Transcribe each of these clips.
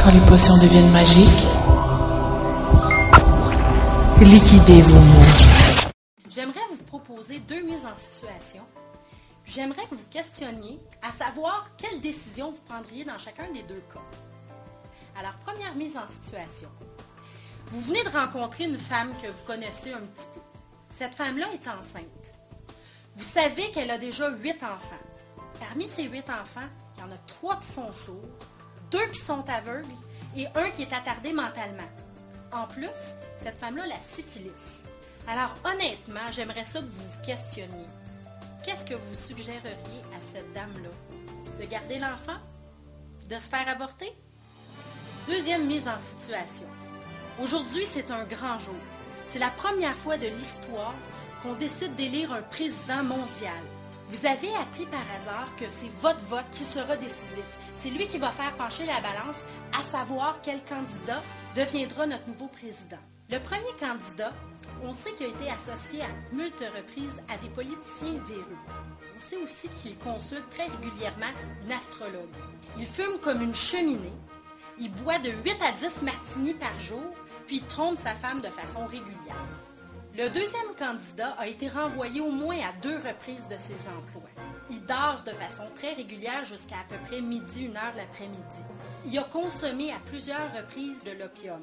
Quand les potions deviennent magiques, liquidez vos mots. J'aimerais vous proposer 2 mises en situation. J'aimerais que vous questionniez à savoir quelle décision vous prendriez dans chacun des 2 cas. Alors, première mise en situation. Vous venez de rencontrer une femme que vous connaissez un petit peu. Cette femme-là est enceinte. Vous savez qu'elle a déjà 8 enfants. Parmi ces 8 enfants, il y en a 3 qui sont sourds, 2 qui sont aveugles et 1 qui est attardé mentalement. En plus, cette femme-là a la syphilis. Alors, honnêtement, j'aimerais ça que vous vous questionniez. Qu'est-ce que vous suggéreriez à cette dame-là? De garder l'enfant? De se faire avorter? Deuxième mise en situation. Aujourd'hui, c'est un grand jour. C'est la première fois de l'histoire qu'on décide d'élire un président mondial. Vous avez appris par hasard que c'est votre vote qui sera décisif. C'est lui qui va faire pencher la balance à savoir quel candidat deviendra notre nouveau président. Le premier candidat, on sait qu'il a été associé à multiples reprises à des politiciens véreux. On sait aussi qu'il consulte très régulièrement une astrologue. Il fume comme une cheminée. Il boit de 8 à 10 martinis par jour, puis il trompe sa femme de façon régulière. Le deuxième candidat a été renvoyé au moins à 2 reprises de ses emplois. Il dort de façon très régulière jusqu'à peu près midi, 1h l'après-midi. Il a consommé à plusieurs reprises de l'opium.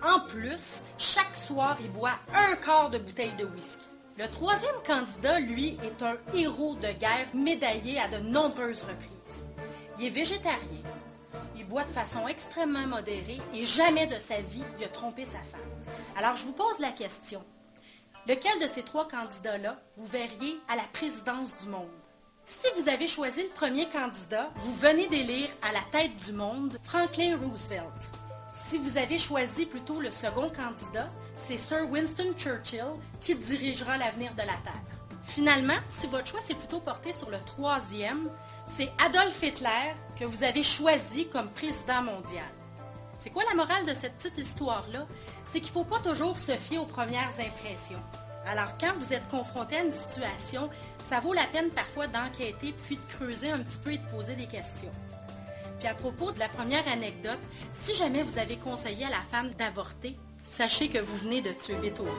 En plus, chaque soir, il boit 1/4 de bouteille de whisky. Le troisième candidat, lui, est un héros de guerre médaillé à de nombreuses reprises. Il est végétarien. Il boit de façon extrêmement modérée et jamais de sa vie il a trompé sa femme. Alors, je vous pose la question. Lequel de ces 3 candidats-là vous verriez à la présidence du monde? Si vous avez choisi le premier candidat, vous venez d'élire à la tête du monde Franklin Roosevelt. Si vous avez choisi plutôt le second candidat, c'est Sir Winston Churchill qui dirigera l'avenir de la Terre. Finalement, si votre choix s'est plutôt porté sur le troisième, c'est Adolf Hitler que vous avez choisi comme président mondial. C'est quoi la morale de cette petite histoire-là? C'est qu'il ne faut pas toujours se fier aux premières impressions. Alors, quand vous êtes confronté à une situation, ça vaut la peine parfois d'enquêter, puis de creuser un petit peu et de poser des questions. Puis à propos de la première anecdote, si jamais vous avez conseillé à la femme d'avorter, sachez que vous venez de tuer Beethoven.